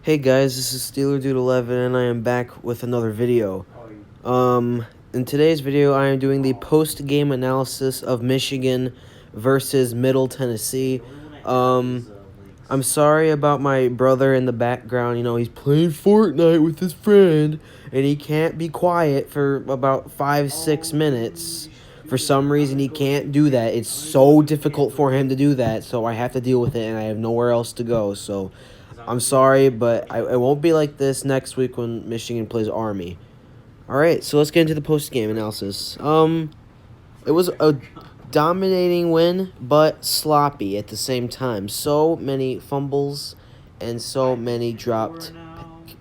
Hey guys, this is SteelerDude11 and I am back with another video. In today's video I am doing the post-game analysis of Michigan versus Middle Tennessee. I'm sorry about my brother in the background. He's playing Fortnite with his friend and he can't be quiet for about 5-6 minutes. For some reason he can't do that. It's so difficult for him to do that, so I have to deal with it and I have nowhere else to go. So I'm sorry, but it won't be like this next week when Michigan plays Army. All right, so let's get into the post-game analysis. It was a dominating win, but sloppy at the same time. So many fumbles and so many dropped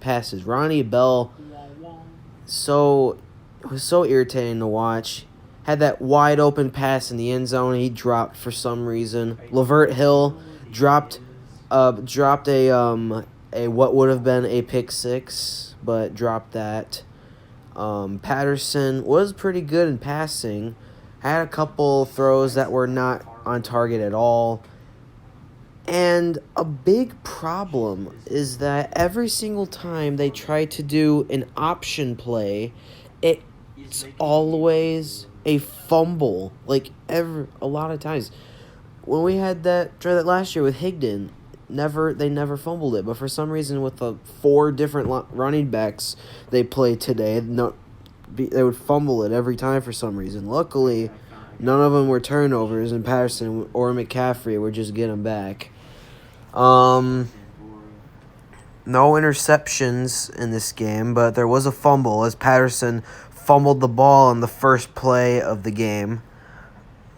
passes. Ronnie Bell, it was so irritating to watch. Had that wide open pass in the end zone, he dropped for some reason. Lavert Hill dropped a what would have been a pick six, but dropped that. Patterson was pretty good in passing. Had a couple throws that were not on target at all. And a big problem is that every single time they try to do an option play, it's always a fumble. Like a lot of times. When we had try that last year with Higdon, they never fumbled it. But for some reason, with the four different running backs they played today, they would fumble it every time for some reason. Luckily, none of them were turnovers, and Patterson or McCaffrey were just getting back. No interceptions in this game, but there was a fumble as Patterson fumbled the ball in the first play of the game,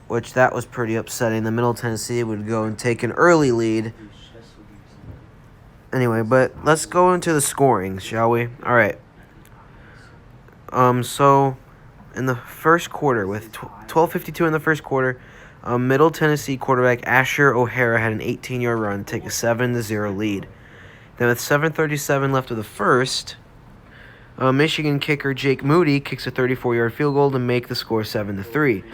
which that was pretty upsetting. The Middle Tennessee would go and take an early lead. Anyway, but let's go into the scoring, shall we? All right. So in the first quarter, with 12:52 in the first quarter, Middle Tennessee quarterback Asher O'Hara had an 18-yard run to take a 7-0 lead. Then with 7:37 left of the first, Michigan kicker Jake Moody kicks a 34-yard field goal to make the score 7-3.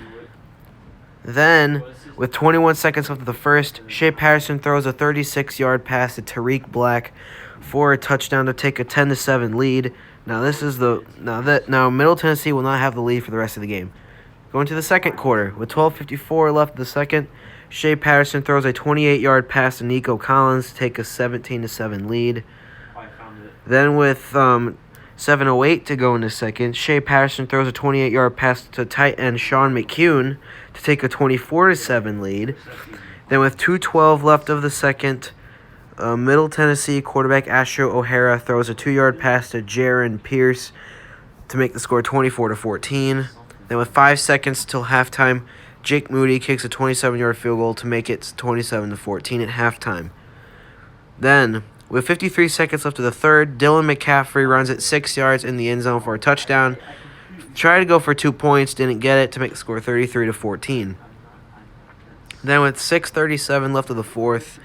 Then, with 21 seconds left of the first, Shea Patterson throws a 36-yard pass to Tariq Black for a touchdown to take a 10-7 lead. Now Middle Tennessee will not have the lead for the rest of the game. Going to the second quarter, with 12:54 left of the second, Shea Patterson throws a 28-yard pass to Nico Collins to take a 17-7 lead. Then with 7:08 to go in the second, Shea Patterson throws a 28-yard pass to tight end Sean McCune to take a 24-7 lead. Then with 2:12 left of the second, Middle Tennessee quarterback Asher O'Hara throws a 2-yard pass to Jaron Pierce to make the score 24-14. Then with 5 seconds till halftime, Jake Moody kicks a 27-yard field goal to make it 27-14 at halftime. Then, with 53 seconds left of the third, Dylan McCaffrey runs it 6 yards in the end zone for a touchdown. Tried to go for 2 points, didn't get it to make the score 33-14. Then with 6:37 left of the fourth,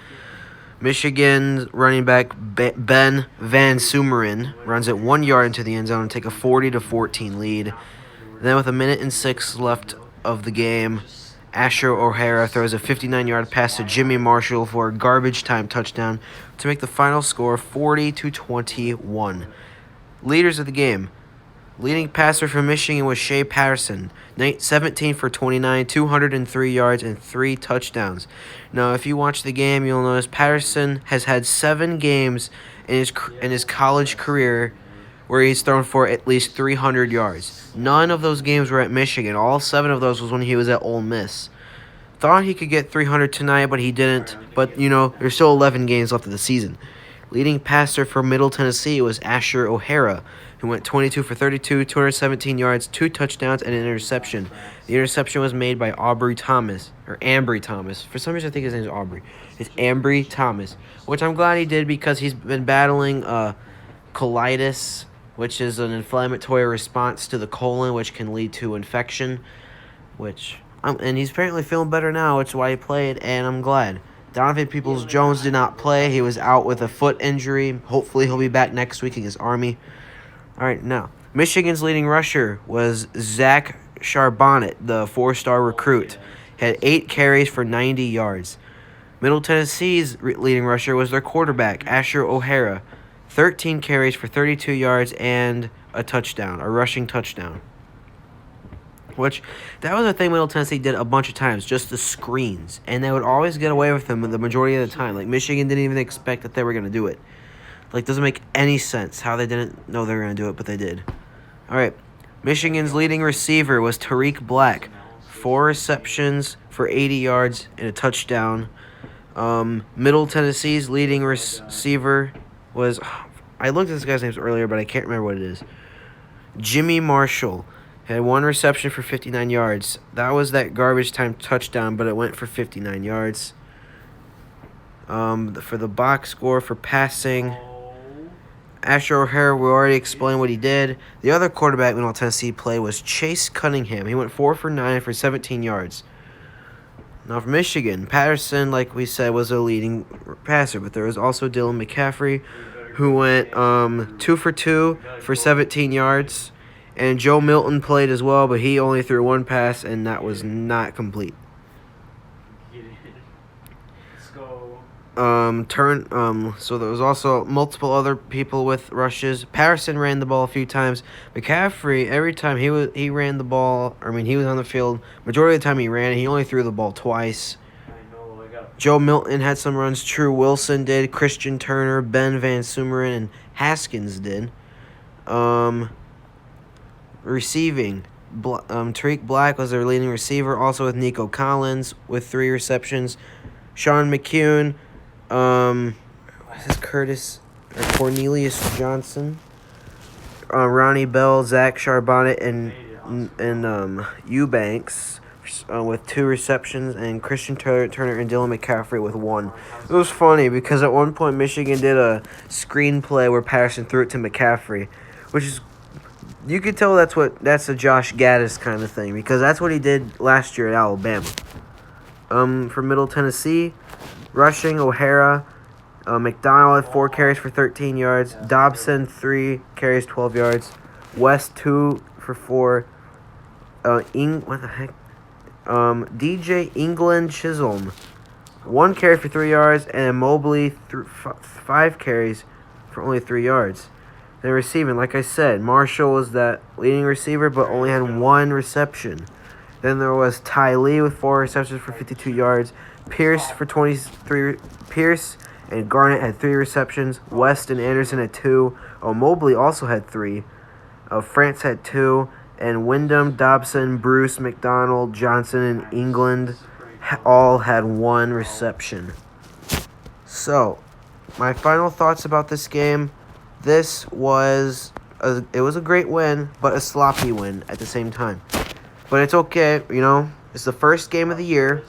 Michigan running back Ben Van Sumeren runs it 1 yard into the end zone and take a 40-14 lead. Then with 1:06 left of the game, Asher O'Hara throws a 59-yard pass to Jimmy Marshall for a garbage time touchdown to make the final score 40-21. Leaders of the game. Leading passer for Michigan was Shea Patterson, 17 for 29, 203 yards, and 3 touchdowns. Now, if you watch the game, you'll notice Patterson has had 7 games in his college career where he's thrown for at least 300 yards. None of those games were at Michigan. All 7 of those was when he was at Ole Miss. Thought he could get 300 tonight, but he didn't. But, there's still 11 games left of the season. Leading passer for Middle Tennessee was Asher O'Hara, who went 22 for 32, 217 yards, 2 touchdowns, and an interception. The interception was made by Ambry Thomas. For some reason, I think his name is Aubrey. It's Ambry Thomas, which I'm glad he did because he's been battling colitis, which is an inflammatory response to the colon, which can lead to infection. And he's apparently feeling better now, which is why he played, and I'm glad. Donovan Peoples-Jones did not play. He was out with a foot injury. Hopefully he'll be back next week against Army. All right, now, Michigan's leading rusher was Zach Charbonnet, the 4-star recruit. He had 8 carries for 90 yards. Middle Tennessee's leading rusher was their quarterback, Asher O'Hara. 13 carries for 32 yards and a touchdown, a rushing touchdown. Which, that was a thing Middle Tennessee did a bunch of times, just the screens. And they would always get away with them the majority of the time. Like, Michigan didn't even expect that they were going to do it. Like, doesn't make any sense how they didn't know they were going to do it, but they did. All right. Michigan's leading receiver was Tariq Black. 4 receptions for 80 yards and a touchdown. Middle Tennessee's leading receiver was... I looked at this guy's names earlier, but I can't remember what it is. Jimmy Marshall. Had 1 reception for 59 yards. That was that garbage time touchdown, but it went for 59 yards. For the box score for passing, Asher O'Hara, we already explained what he did. The other quarterback Middle Tennessee played was Chase Cunningham. He went 4 for 9 for 17 yards. Now for Michigan, Patterson, like we said, was a leading passer, but there was also Dylan McCaffrey, who went 2 for 2 for 17 yards. And Joe Milton played as well, but he only threw 1 pass, and that was not complete. So there was also multiple other people with rushes. Patterson ran the ball a few times. McCaffrey, every time he ran the ball, he was on the field. Majority of the time he ran, he only threw the ball twice. Joe Milton had some runs. True Wilson did. Christian Turner, Ben Van Sumeren, and Haskins did. Receiving, Tariq Black was their leading receiver, also with Nico Collins with 3 receptions. Sean McCune, Cornelius Johnson, Ronnie Bell, Zach Charbonnet, and Eubanks with 2 receptions, and Christian Turner and Dylan McCaffrey with 1. It was funny because at one point Michigan did a screenplay where Patterson threw it to McCaffrey, which is... You could tell that's a Josh Gaddis kind of thing, because that's what he did last year at Alabama. For Middle Tennessee, rushing, O'Hara, McDonald had 4 carries for 13 yards. Dobson, 3 carries, 12 yards. West, 2 for 4. DJ England Chisholm, 1 carry for 3 yards, and Mobley 5 carries for only 3 yards. Then receiving, like I said, Marshall was that leading receiver, but only had 1 reception. Then there was Ty Lee with 4 receptions for 52 yards. Pierce for 23. Pierce and Garnett had 3 receptions. West and Anderson had 2. Mobley also had 3. France had 2. And Wyndham, Dobson, Bruce, McDonald, Johnson, and England all had 1 reception. So, my final thoughts about this game. This was a great win, but a sloppy win at the same time. But it's okay, It's the first game of the year.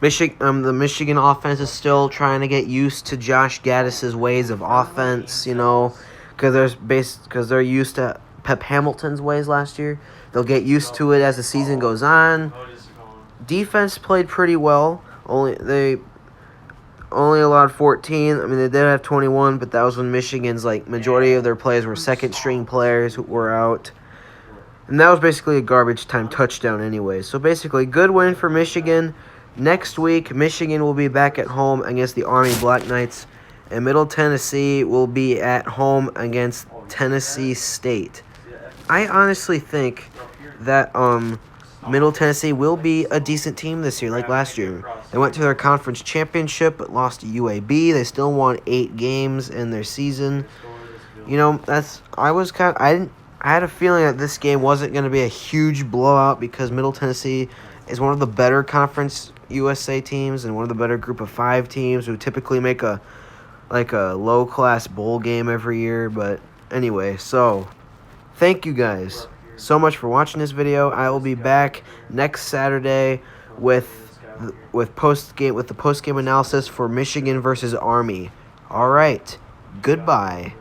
The Michigan offense is still trying to get used to Josh Gaddis' ways of offense, because they're used to Pep Hamilton's ways last year. They'll get used to it as the season goes on. Defense played pretty well. Only allowed 14. They did have 21, but that was when Michigan's majority of their players were second-string players who were out. And that was basically a garbage time touchdown anyway. So basically, good win for Michigan. Next week, Michigan will be back at home against the Army Black Knights, and Middle Tennessee will be at home against Tennessee State. I honestly think that Middle Tennessee will be a decent team this year, like last year. They went to their conference championship, but lost to UAB. They still won 8 games in their season. I had a feeling that this game wasn't going to be a huge blowout because Middle Tennessee is one of the better Conference USA teams and one of the better Group of 5 teams who typically make a low-class bowl game every year. But anyway, so thank you guys so much for watching this video. I will be back next Saturday with the post-game analysis for Michigan versus Army. All right, goodbye.